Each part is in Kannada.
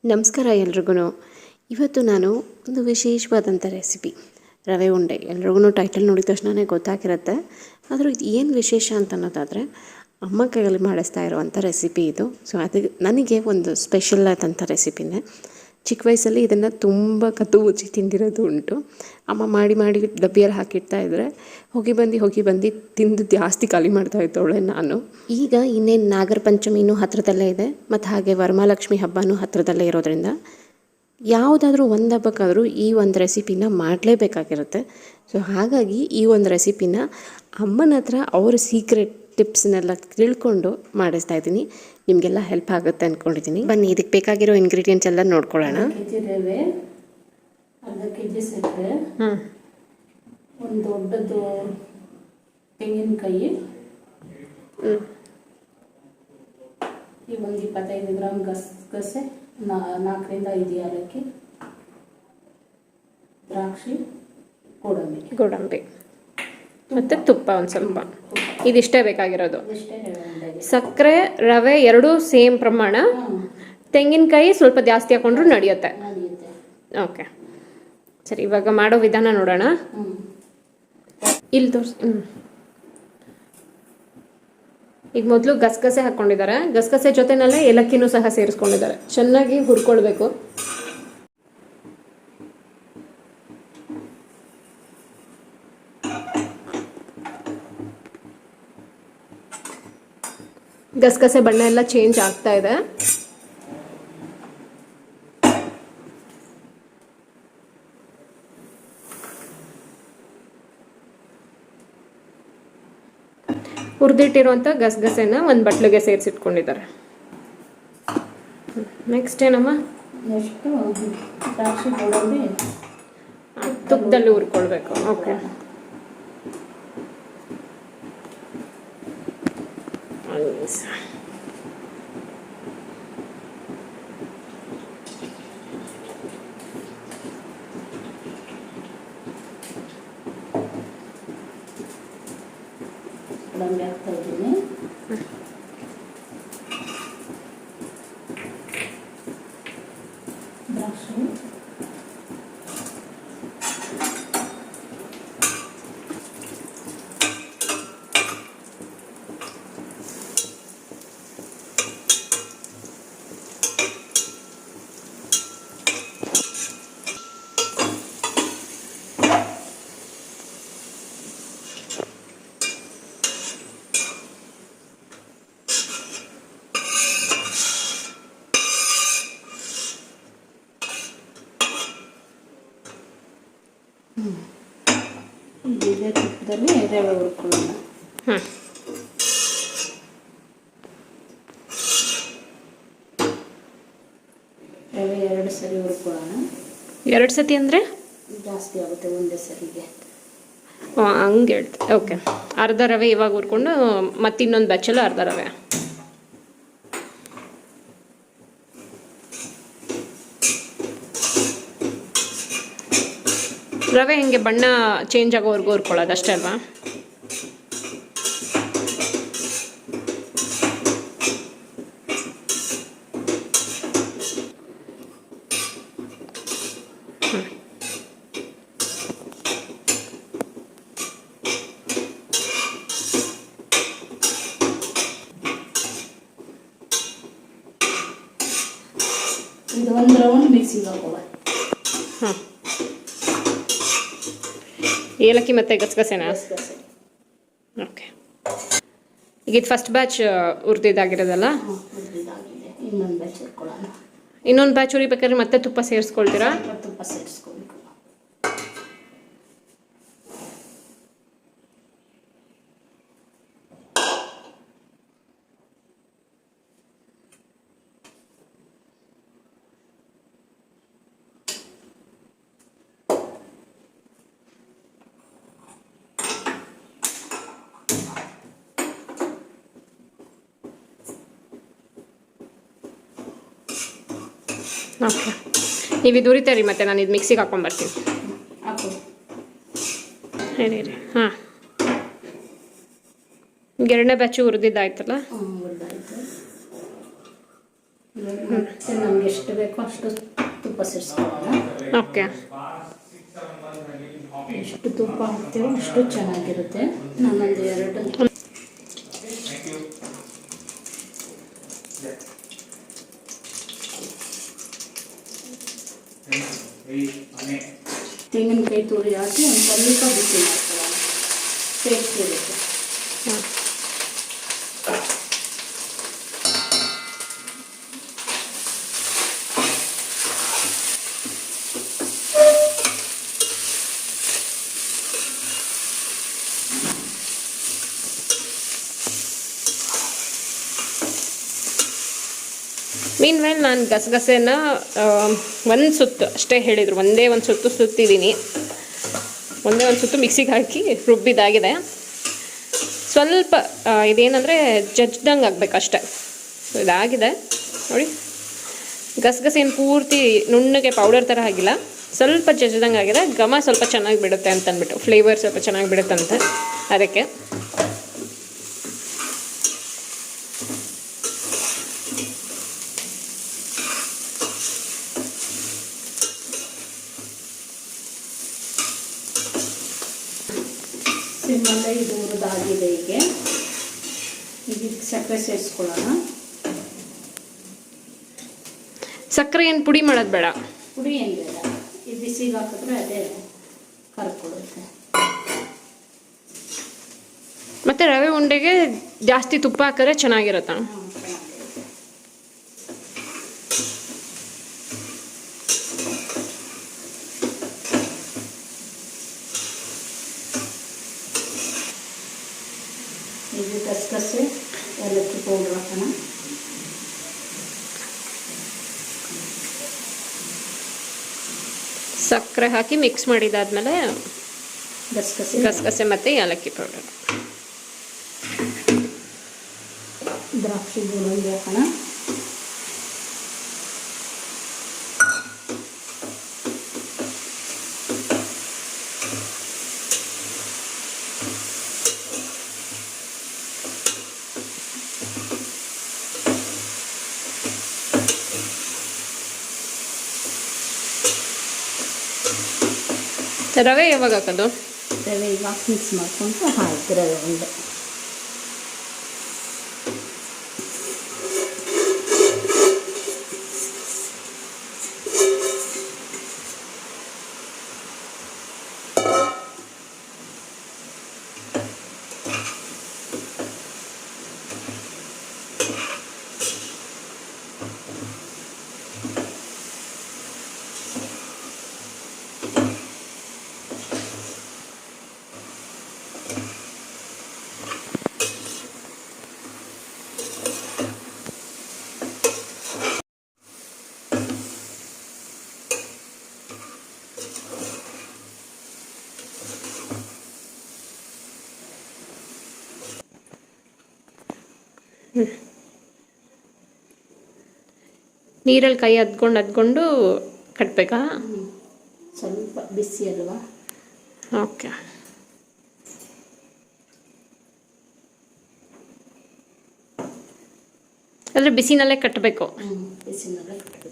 ನಮಸ್ಕಾರ ಎಲ್ರಿಗೂ. ಇವತ್ತು ನಾನು ಒಂದು ವಿಶೇಷವಾದಂಥ ರೆಸಿಪಿ ರವೆ ಉಂಡೆ. ಎಲ್ರಿಗೂ ಟೈಟಲ್ ನೋಡಿದ ತಕ್ಷಣವೇ ಗೊತ್ತಾಗಿರುತ್ತೆ. ಆದರೂ ಇದು ಏನು ವಿಶೇಷ ಅಂತ ಅನ್ನೋದಾದರೆ ಅಮ್ಮ ಕೈಯಲ್ಲಿ ಮಾಡಿಸ್ತಾ ಇರುವಂಥ ರೆಸಿಪಿ ಇದು. ಸೊ ಅದು ನನಗೆ ಒಂದು ಸ್ಪೆಷಲ್ ಆದಂಥ ರೆಸಿಪಿನೇ. ಚಿಕ್ಕ ವಯಸ್ಸಲ್ಲಿ ಇದನ್ನು ತುಂಬ ಕದ್ದು ಮುಚ್ಚಿ ತಿಂದಿರೋದು ಉಂಟು. ಅಮ್ಮ ಮಾಡಿ ಡಬ್ಬಿಯಲ್ಲಿ ಹಾಕಿಡ್ತಾಯಿದ್ರೆ ಹೋಗಿ ಬಂದು ತಿಂದು ಜಾಸ್ತಿ ಖಾಲಿ ಮಾಡ್ತಾ ಇದ್ದವಳೆ ನಾನು. ಈಗ ಇನ್ನೇನು ನಾಗರ ಪಂಚಮಿನೂ ಹತ್ತಿರದಲ್ಲೇ ಇದೆ, ಮತ್ತು ಹಾಗೆ ವರಮಹಾಲಕ್ಷ್ಮಿ ಹಬ್ಬನೂ ಹತ್ತಿರದಲ್ಲೇ ಇರೋದ್ರಿಂದ ಯಾವುದಾದ್ರೂ ಒಂದು ಹಬ್ಬಕ್ಕಾದರೂ ಈ ಒಂದು ರೆಸಿಪಿನ ಮಾಡಲೇಬೇಕಾಗಿರುತ್ತೆ. ಸೊ ಹಾಗಾಗಿ ಈ ಒಂದು ರೆಸಿಪಿನ ಅಮ್ಮನ ಹತ್ರ ಅವ್ರ ಸೀಕ್ರೆಟ್ ಟಿಪ್ಸ್ನೆಲ್ಲ ತಿಳ್ಕೊಂಡು ಮಾಡಿಸ್ತಾ ಇದ್ದೀನಿ. ನಿಮಗೆಲ್ಲ ಹೆಲ್ಪ್ ಆಗುತ್ತೆ ಅಂದ್ಕೊಂಡಿದ್ದೀನಿ. ಬನ್ನಿ ಇದಕ್ಕೆ ಬೇಕಾಗಿರೋ ಇಂಗ್ರೀಡಿಯೆಂಟ್ಸ್ ಎಲ್ಲ ನೋಡ್ಕೊಳ್ಳೋಣ. ರವೆ, ಅರ್ಧ kg ಸಕ್ಕರೆ, ಒಂದು ದೊಡ್ಡದು ತೆಂಗಿನಕಾಯಿ, ಈ ಒಂದು 25 ಗ್ರಾಮ್ ಗಸಗಸೆ, 4ರಿಂದ 5 ಏಲಕ್ಕಿ, ದ್ರಾಕ್ಷಿ, ಗೋಡಂಬಿ ಮತ್ತು ತುಪ್ಪ ಒಂದು ಸ್ವಲ್ಪ. ಇದಿಷ್ಟೇ ಬೇಕಾಗಿರೋದು. ಸಕ್ಕರೆ ರವೆ ಎರಡೂ ಸೇಮ್ ಪ್ರಮಾಣ. ತೆಂಗಿನಕಾಯಿ ಸ್ವಲ್ಪ ಜಾಸ್ತಿ ಹಾಕೊಂಡ್ರು ನಡೆಯುತ್ತೆ. ಓಕೆ, ಸರಿ. ಇವಾಗ ಮಾಡೋ ವಿಧಾನ ನೋಡೋಣ. ಇಲ್ಲಿ ತೋರಿಸಿ. ಈಗ ಮೊದಲು ಗಸಗಸೆ ಹಾಕ್ಕೊಂಡಿದ್ದಾರೆ. ಗಸಗಸೆ ಜೊತೆನಲ್ಲೇ ಏಲಕ್ಕಿನೂ ಸಹ ಸೇರಿಸ್ಕೊಂಡಿದ್ದಾರೆ. ಚೆನ್ನಾಗಿ ಹುರ್ಕೊಳ್ಬೇಕು. ಗಸಗಸೆ ಬಣ್ಣ ಎಲ್ಲ ಚೇಂಜ್ ಆಗ್ತಾ ಇದೆ. ಹುರಿದಿಟ್ಟಿರುವಂಥ ಗಸಗಸೆನ ಒಂದು ಬಟ್ಲಿಗೆ ಸೇರಿಸಿಟ್ಕೊಂಡಿದ್ದಾರೆ. ನೆಕ್ಸ್ಟ್ ಏನಮ್ಮ? ನೆಕ್ಸ್ಟು ದ್ರಾಕ್ಷಿ, ಗೋಡಂಬಿ ತುಪ್ಪದಲ್ಲಿ ಹುರ್ಕೊಳ್ಬೇಕು. ಓಕೆ, ಗೋಡಂಬಿ ಹಾಕ್ತಾ ಇದ್ದೀನಿ. ದ್ರಾಕ್ಷಿ, ಇದೇ ತುಪ್ಪದಲ್ಲಿ ರವೆ ಹುರ್ಕೊಳ್ಳೋಣ. ರವೆ 2 ಸರಿ ಹುರ್ಕೊಳ್ಳೋಣ. 2 ಸತಿ ಅಂದರೆ ಜಾಸ್ತಿ ಆಗುತ್ತೆ ಒಂದೇ ಸರಿಗೆ. ಹಂಗೆ ಹೇಳ್ತೆ. ಓಕೆ, ಅರ್ಧ ರವೆ ಇವಾಗ ಹುರ್ಕೊಂಡು ಮತ್ತೆ ಇನ್ನೊಂದು ಬ್ಯಾಚಲ್ಲೂ ಅರ್ಧ ರವೆ. ರವೆ ಹಿಂಗೆ ಬಣ್ಣ ಚೇಂಜ್ ಆಗೋವರೆಗೂ ಹುರ್ಕೊಳ್ಳೋದು ಅಷ್ಟೇ ಅಲ್ವಾ? ಇದು ಒಂದು ರೌಂಡ್ ಮಿಕ್ಸಿಗೆ ಹಾಕೋಣ. ಹಾಂ, ಏಲಕ್ಕಿ ಮತ್ತು ಗಸಗಸೆನಾ? ಓಕೆ, ಈಗ ಇದು ಫಸ್ಟ್ ಬ್ಯಾಚ್ ಹುರಿದಿದ್ದಾಗಿರೋದಲ್ಲ? ಇನ್ನೊಂದು ಬ್ಯಾಚ್ ಹುರ್ಕೊಳ್ಳೋಣ. ಇನ್ನೊಂದು ಬ್ಯಾಚ್ ಹುರಿಬೇಕಾದ್ರೆ ಮತ್ತೆ ತುಪ್ಪ ಸೇರಿಸ್ಕೊಳ್ತೀರಾ? ತುಪ್ಪ ಸೇರಿಸ್ಕೊಳ್ಬೇಕು. ಓಕೆ, ನೀವು ಇದು ಉರಿತೀರಿ, ಮತ್ತೆ ನಾನು ಇದು ಮಿಕ್ಸಿಗೆ ಹಾಕ್ಕೊಂಬರ್ತೀನಿ. ಹಾಕು. ಹೇಳಿ. ಹಾಂ, ಎರಡನೇ ಬ್ಯಾಚು ಹುರಿದಿದ್ದಾಯ್ತಲ್ಲ? ಹುರಿದಾಯ್ತು. ಇವಾಗ ಮತ್ತೆ ನಮ್ಗೆ ಎಷ್ಟು ಬೇಕೋ ಅಷ್ಟು ತುಪ್ಪ ಸೇರಿಸ್ಕೊಳ್ಳೋಣ. ಓಕೆ. ಎಷ್ಟು ತುಪ್ಪ ಹಾಕ್ತೀವೋ ಅಷ್ಟು ಚೆನ್ನಾಗಿರುತ್ತೆ. ನಾನೊಂದು 2 ತೆಂಗಿನಕಾಯಿ ತುರಿ ಹಾಕಿ ಒಂದು ಸ್ವಲ್ಪ ಬಿಸಿ ಮಾಡ್ಕೊಳ್ಳೋಣ. ಟೇಸ್ಟ್ ಇರುತ್ತೆ. ಮೀನ್ ವೇಲ್ ನಾನು ಗಸಗಸೆನ ಒಂದು ಸುತ್ತು ಅಷ್ಟೇ ಹೇಳಿದರು, ಒಂದೇ ಒಂದು ಸುತ್ತು ಸುತ್ತಿದ್ದೀನಿ. ಒಂದೇ ಒಂದು ಸುತ್ತು ಮಿಕ್ಸಿಗೆ ಹಾಕಿ ರುಬ್ಬಿದಾಗಿದೆ. ಸ್ವಲ್ಪ ಇದೇನಂದರೆ ಜಜ್ದಂಗೆ ಆಗಬೇಕಷ್ಟೆ. ಇದಾಗಿದೆ ನೋಡಿ. ಗಸಗಸೆ ಏನು ಪೂರ್ತಿ ನುಣ್ಣಗೆ ಪೌಡರ್ ಥರ ಆಗಿಲ್ಲ, ಸ್ವಲ್ಪ ಜಜ್ದಂಗೆ ಆಗಿದೆ. ಘಮ ಸ್ವಲ್ಪ ಚೆನ್ನಾಗಿ ಬಿಡುತ್ತೆ ಅಂತ ಅಂದ್ಬಿಟ್ಟು, ಫ್ಲೇವರ್ ಸ್ವಲ್ಪ ಚೆನ್ನಾಗಿ ಬಿಡುತ್ತಂತೆ ಅದಕ್ಕೆ. ಸಿಮ್ಮಲ್ಲೇ ಇದು ಹುರಿದಾಗಿದೆ. ಈಗ ಸಕ್ಕರೆ ಸೇರಿಸ್ಕೊಳ್ಳೋಣ. ಸಕ್ಕರೆ ಏನು ಪುಡಿ ಮಾಡೋದು ಬೇಡ, ಪುಡಿ ಏನು ಬೇಡ. ಈ ಬಿಸಿಗೆ ಹಾಕಿದ್ರೆ ಅದೇ ಕರ್ಕೊಡುತ್ತೆ. ಮತ್ತು ರವೆ ಉಂಡೆಗೆ ಜಾಸ್ತಿ ತುಪ್ಪ ಹಾಕಿದ್ರೆ ಚೆನ್ನಾಗಿರುತ್ತೆ. ಇದು ಗಸಗಸೆ ಏಲಕ್ಕಿ ಪೌಡ್ರ್ ಹಾಕೋಣ. ಸಕ್ಕರೆ ಹಾಕಿ ಮಿಕ್ಸ್ ಮಾಡಿದಾದ್ಮೇಲೆ ಗಸಗಸೆ ಮತ್ತು ಏಲಕ್ಕಿ ಪೌಡರ್, ದ್ರಾಕ್ಷಿ ಗೋಡಂಬಿ ಹಾಕೋಣ. ರವೆ ಯಾವಾಗ ಹಾಕೋದು? ರವೆ ಇವಾಗ ಮಿಕ್ಸ್ ಮಾಡಿಕೊಂಡು ಹಾಕಿ ರವೆ ಉಂಡೆ. ನೀರಲ್ಲಿ ಕೈ ಅದ್ಕೊಂಡು ಕಟ್ಟಬೇಕಾ? ಸ್ವಲ್ಪ ಬಿಸಿ ಅಲ್ವಾ? ಓಕೆ. ಅಂದರೆ ಬಿಸಿನಲ್ಲೇ ಕಟ್ಟಬೇಕು. ಬಿಸಿನಲ್ಲೇ ಕಟ್ಟಬೇಕು.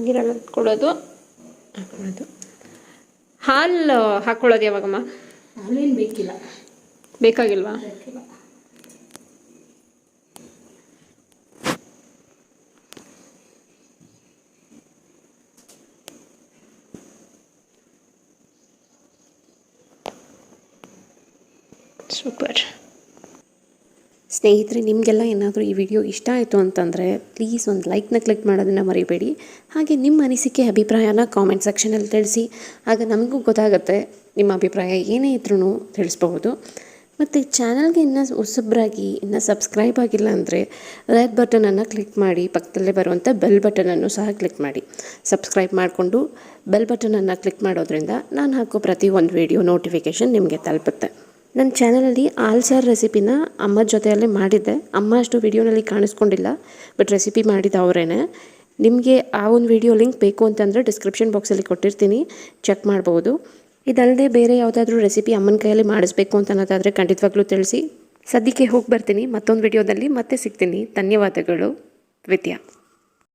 ನೀರಲ್ಲಿ ಹಾಕ್ಕೊಳ್ಳೋದು. ಹಾಲು ಹಾಕ್ಕೊಳ್ಳೋದು ಯಾವಾಗಮ್ಮ? ಹಾಲೇನು ಬೇಕಿಲ್ಲ. ಬೇಕಾಗಿಲ್ವಾ? ಬೇಕಿಲ್ಲ. ಸೂಪರ್. ಸ್ನೇಹಿತರೆ, ನಿಮಗೆಲ್ಲ ಏನಾದರೂ ಈ ವಿಡಿಯೋ ಇಷ್ಟ ಆಯಿತು ಅಂತಂದರೆ ಪ್ಲೀಸ್ ಒಂದು ಲೈಕ್ನ ಕ್ಲಿಕ್ ಮಾಡೋದನ್ನು ಮರಿಬೇಡಿ. ಹಾಗೆ ನಿಮ್ಮ ಅನಿಸಿಕೆ ಅಭಿಪ್ರಾಯನ ಕಾಮೆಂಟ್ ಸೆಕ್ಷನಲ್ಲಿ ತಿಳಿಸಿ. ಆಗ ನಮಗೂ ಗೊತ್ತಾಗುತ್ತೆ, ನಿಮ್ಮ ಅಭಿಪ್ರಾಯ ಏನೇ ಇದ್ರೂ ತಿಳಿಸ್ಬಹುದು. ಮತ್ತು ಚಾನಲ್ಗೆ ಇನ್ನೂ ಹೊಸಬ್ರಾಗಿ ಇನ್ನೂ ಸಬ್ಸ್ಕ್ರೈಬ್ ಆಗಿಲ್ಲ ಅಂದರೆ ರೆಡ್ ಬಟನನ್ನು ಕ್ಲಿಕ್ ಮಾಡಿ, ಪಕ್ಕದಲ್ಲೇ ಬರುವಂಥ ಬೆಲ್ ಬಟನನ್ನು ಸಹ ಕ್ಲಿಕ್ ಮಾಡಿ. ಸಬ್ಸ್ಕ್ರೈಬ್ ಮಾಡಿಕೊಂಡು ಬೆಲ್ ಬಟನನ್ನು ಕ್ಲಿಕ್ ಮಾಡೋದ್ರಿಂದ ನಾನು ಹಾಕೋ ಪ್ರತಿ ಒಂದು ವಿಡಿಯೋ ನೋಟಿಫಿಕೇಷನ್ ನಿಮಗೆ ತಲುಪುತ್ತೆ. ನನ್ನ ಚಾನಲಲ್ಲಿ ಆಲ್ಸಾರ್ ರೆಸಿಪಿನ ಅಮ್ಮ ಜೊತೆಯಲ್ಲೇ ಮಾಡಿದ್ದೆ. ಅಮ್ಮ ಅಷ್ಟು ವಿಡಿಯೋನಲ್ಲಿ ಕಾಣಿಸ್ಕೊಂಡಿಲ್ಲ, ಬಟ್ ರೆಸಿಪಿ ಮಾಡಿದ ಅವರೇ. ನಿಮಗೆ ಆ ಒಂದು ವಿಡಿಯೋ ಲಿಂಕ್ ಬೇಕು ಅಂತಂದರೆ ಡಿಸ್ಕ್ರಿಪ್ಷನ್ ಬಾಕ್ಸಲ್ಲಿ ಕೊಟ್ಟಿರ್ತೀನಿ, ಚೆಕ್ ಮಾಡ್ಬೋದು. ಇದಲ್ಲದೆ ಬೇರೆ ಯಾವುದಾದ್ರೂ ರೆಸಿಪಿ ಅಮ್ಮನ ಕೈಯಲ್ಲಿ ಮಾಡಿಸ್ಬೇಕು ಅಂತ ಅನ್ನೋದಾದರೆ ಖಂಡಿತವಾಗ್ಲೂ ತಿಳಿಸಿ. ಸದ್ಯಕ್ಕೆ ಹೋಗಿ ಬರ್ತೀನಿ, ಮತ್ತೊಂದು ವಿಡಿಯೋದಲ್ಲಿ ಮತ್ತೆ ಸಿಗ್ತೀನಿ. ಧನ್ಯವಾದಗಳು. ವಿದ್ಯಾ.